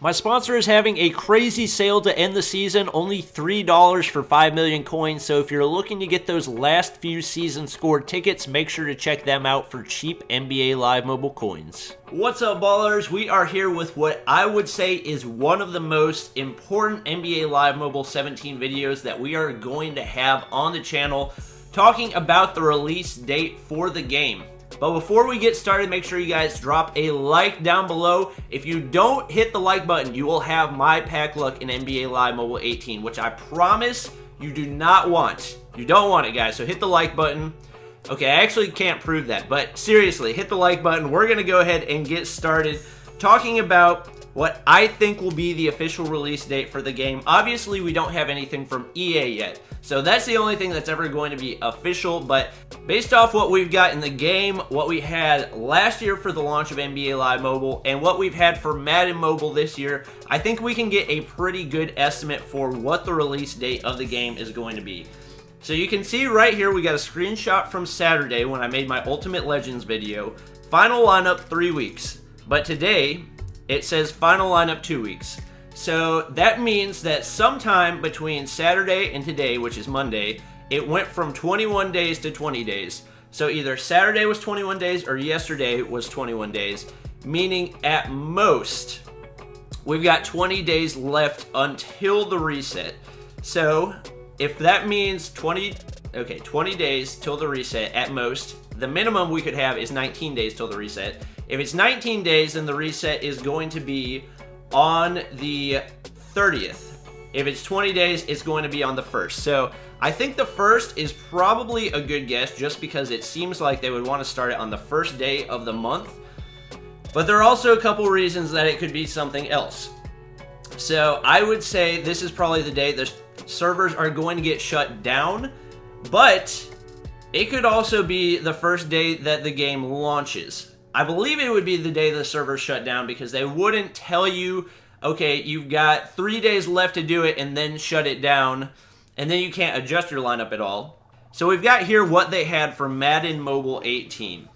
My sponsor is having a crazy sale to end the season, only $3 for 5 million coins, so if you're looking to get those last few season scored tickets, make sure to check them out for cheap NBA Live Mobile coins. What's up, ballers? We are here with what I would say is one of the most important NBA Live Mobile 17 videos that we are going to have on the channel, talking about the release date for the game. But before we get started, make sure you guys drop a like down below. If you don't hit the like button, you will have my pack luck in NBA Live Mobile 18, which I promise you do not want. You don't want it, guys, so hit the like button. Okay, I actually can't prove that, but seriously, hit the like button. We're going to go ahead and get started talking about what I think will be the official release date for the game. Obviously, we don't have anything from EA yet, so that's the only thing that's ever going to be official, but based off what we've got in the game, what we had last year for the launch of NBA Live Mobile, and what we've had for Madden Mobile this year, I think we can get a pretty good estimate for what the release date of the game is going to be. So you can see right here, we got a screenshot from Saturday when I made my Ultimate Legends video. Final lineup 3 weeks, but today it says final lineup 2 weeks. So that means that sometime between Saturday and today, which is Monday, it went from 21 days to 20 days. So either Saturday was 21 days or yesterday was 21 days, meaning at most we've got 20 days left until the reset. So if that means 20 days till the reset at most, the minimum we could have is 19 days till the reset. If it's 19 days, then the reset is going to be on the 30th. If it's 20 days, it's going to be on the 1st. So I think the 1st is probably a good guess, just because it seems like they would want to start it on the first day of the month. But there are also a couple reasons that it could be something else. So I would say this is probably the day the servers are going to get shut down, but it could also be the first day that the game launches. I believe it would be the day the servers shut down, because they wouldn't tell you, okay, you've got 3 days left to do it and then shut it down, and then you can't adjust your lineup at all. So we've got here what they had for Madden Mobile 18.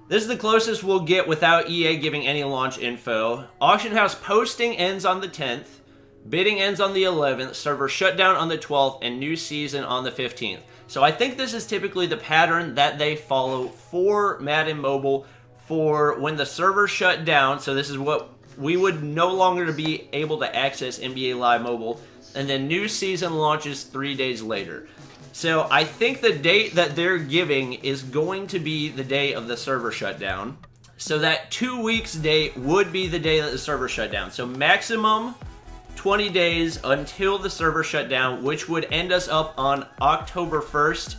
This is the closest we'll get without EA giving any launch info. Auction house posting ends on the 10th. Bidding ends on the 11th. Server shutdown on the 12th. And new season on the 15th. So I think this is typically the pattern that they follow for Madden Mobile for when the server shut down. So this is what we would no longer be able to access NBA Live Mobile. And then new season launches 3 days later. So I think the date that they're giving is going to be the day of the server shutdown. So that 2 weeks date would be the day that the server shut down. So maximum 20 days until the server shut down, which would end us up on October 1st.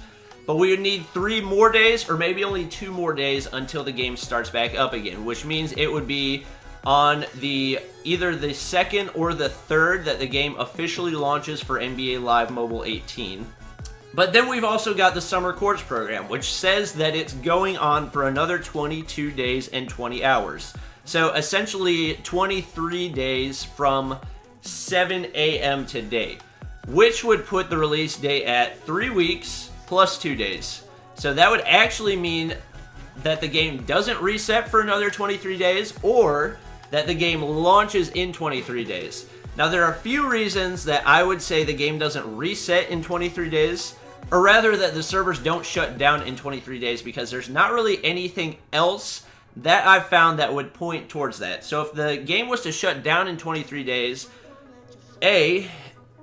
But we would need 3 more days, or maybe only 2 more days, until the game starts back up again, which means it would be on either the 2nd or the 3rd that the game officially launches for NBA Live Mobile 18. But then we've also got the Summer Courts program, which says that it's going on for another 22 days and 20 hours. So essentially 23 days from 7 a.m. today, which would put the release date at 3 weeks plus 2 days. So that would actually mean that the game doesn't reset for another 23 days, or that the game launches in 23 days. Now, there are a few reasons that I would say the game doesn't reset in 23 days, or rather that the servers don't shut down in 23 days, because there's not really anything else that I've found that would point towards that. So if the game was to shut down in 23 days, A,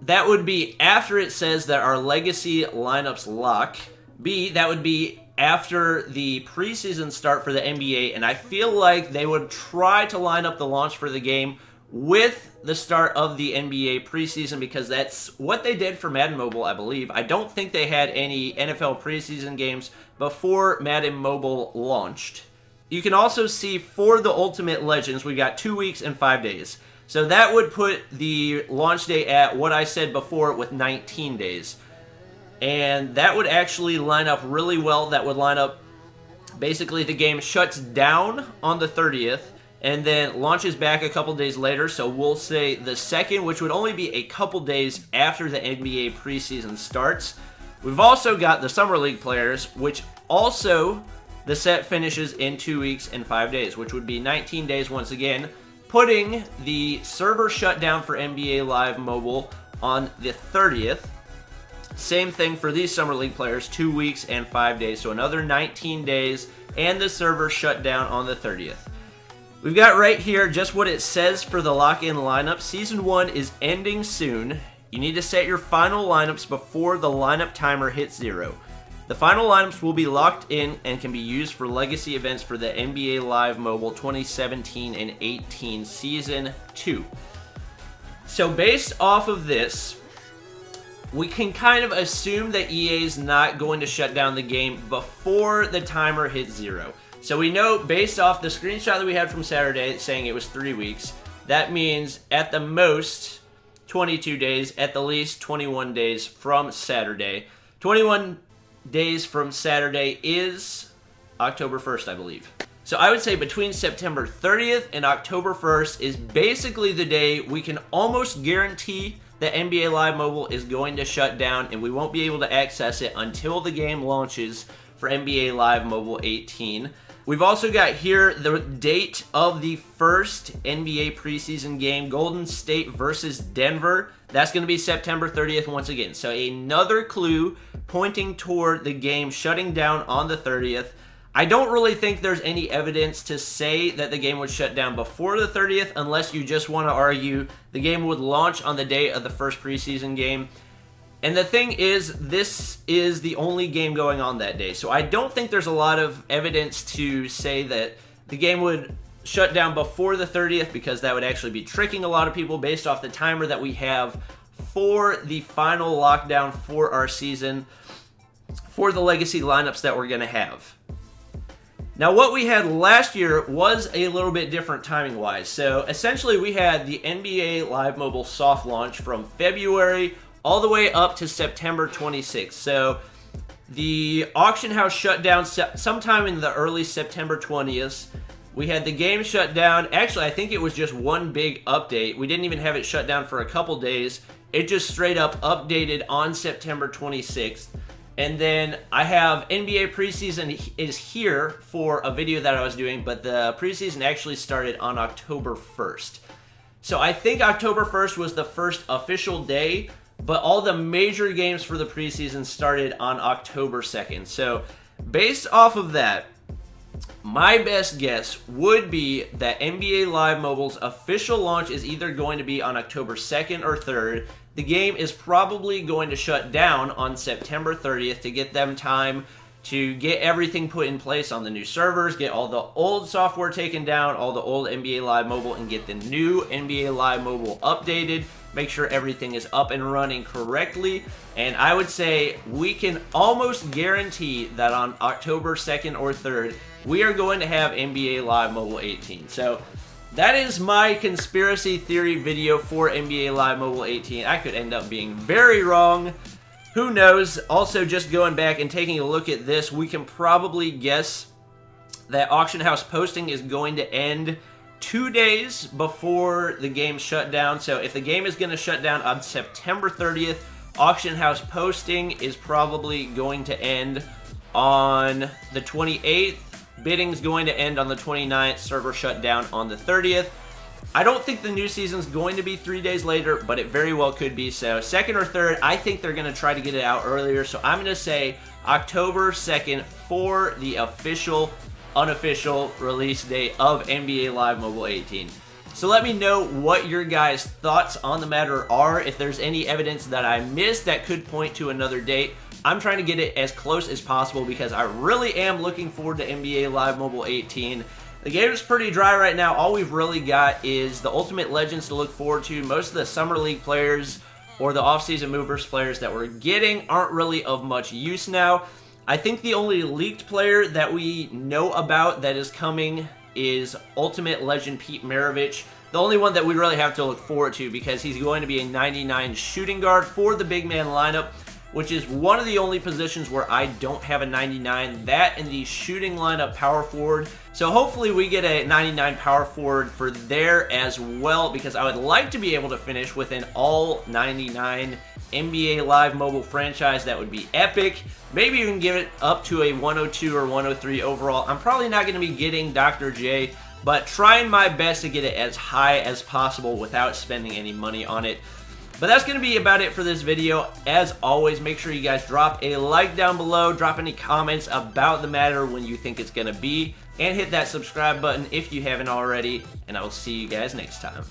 that would be after it says that our legacy lineups lock. B, that would be after the preseason start for the NBA, and I feel like they would try to line up the launch for the game with the start of the NBA preseason, because that's what they did for Madden Mobile, I believe. I don't think they had any NFL preseason games before Madden Mobile launched. You can also see for the Ultimate Legends, we got 2 weeks and 5 days. So that would put the launch date at what I said before with 19 days. And that would actually line up really well. That would line up, basically the game shuts down on the 30th and then launches back a couple days later. So we'll say the 2nd, which would only be a couple days after the NBA preseason starts. We've also got the Summer League players, which also the set finishes in 2 weeks and 5 days, which would be 19 days once again, putting the server shutdown for NBA Live Mobile on the 30th. Same thing for these Summer League players, 2 weeks and 5 days. So another 19 days, and the server shut down on the 30th. We've got right here just what it says for the lock-in lineup. Season 1 is ending soon. You need to set your final lineups before the lineup timer hits 0. The final lineups will be locked in and can be used for legacy events for the NBA Live Mobile 2017 and 18 Season 2. So based off of this, we can kind of assume that EA is not going to shut down the game before the timer hits 0. So we know based off the screenshot that we had from Saturday saying it was 3 weeks, that means at the most 22 days, at the least 21 days from Saturday. 21 days from Saturday is October 1st, I believe. So I would say between September 30th and October 1st is basically the day we can almost guarantee that NBA Live Mobile is going to shut down, and we won't be able to access it until the game launches for NBA Live Mobile 18. We've also got here the date of the first NBA preseason game, Golden State versus Denver. That's going to be September 30th once again. So another clue pointing toward the game shutting down on the 30th. I don't really think there's any evidence to say that the game would shut down before the 30th unless you just want to argue the game would launch on the day of the first preseason game. And the thing is, this is the only game going on that day. So I don't think there's a lot of evidence to say that the game would shut down before the 30th, because that would actually be tricking a lot of people based off the timer that we have for the final lockdown for our season, for the legacy lineups that we're going to have. Now, what we had last year was a little bit different timing-wise. So essentially, we had the NBA Live Mobile soft launch from February all the way up to September 26th. So the auction house shut down sometime in the early September 20th. We had the game shut down. Actually, I think it was just one big update. We didn't even have it shut down for a couple days. It just straight up updated on September 26th. And then I have NBA preseason is here for a video that I was doing, but the preseason actually started on October 1st. So I think October 1st was the first official day, but all the major games for the preseason started on October 2nd. So based off of that, my best guess would be that NBA Live Mobile's official launch is either going to be on October 2nd or 3rd. The game is probably going to shut down on September 30th to get them time to get everything put in place on the new servers, get all the old software taken down, all the old NBA Live Mobile, and get the new NBA Live Mobile updated. Make sure everything is up and running correctly. And I would say we can almost guarantee that on October 2nd or 3rd, we are going to have NBA Live Mobile 18. So that is my conspiracy theory video for NBA Live Mobile 18. I could end up being very wrong. Who knows? Also, just going back and taking a look at this, we can probably guess that auction house posting is going to end 2 days before the game shut down. So if the game is going to shut down on September 30th, auction house posting is probably going to end on the 28th. Bidding's going to end on the 29th, server shut down on the 30th. I don't think the new season's going to be 3 days later, but it very well could be. So 2nd or 3rd, I think they're going to try to get it out earlier. So I'm going to say October 2nd for the official, unofficial release date of NBA Live Mobile 18. So let me know what your guys' thoughts on the matter are. If there's any evidence that I missed that could point to another date, I'm trying to get it as close as possible because I really am looking forward to NBA Live Mobile 18. The game is pretty dry right now. All we've really got is the Ultimate Legends to look forward to. Most of the Summer League players or the off-season movers players that we're getting aren't really of much use now. I think the only leaked player that we know about that is coming is Ultimate Legend Pete Maravich. The only one that we really have to look forward to because he's going to be a 99 shooting guard for the big man lineup, which is one of the only positions where I don't have a 99. That and the shooting lineup power forward. So hopefully we get a 99 power forward for there as well, because I would like to be able to finish with an all 99 NBA Live Mobile franchise. That would be epic. Maybe even give it up to a 102 or 103 overall. I'm probably not going to be getting Dr. J, but trying my best to get it as high as possible without spending any money on it. But that's going to be about it for this video. As always, make sure you guys drop a like down below, drop any comments about the matter when you think it's going to be, and hit that subscribe button if you haven't already, and I will see you guys next time.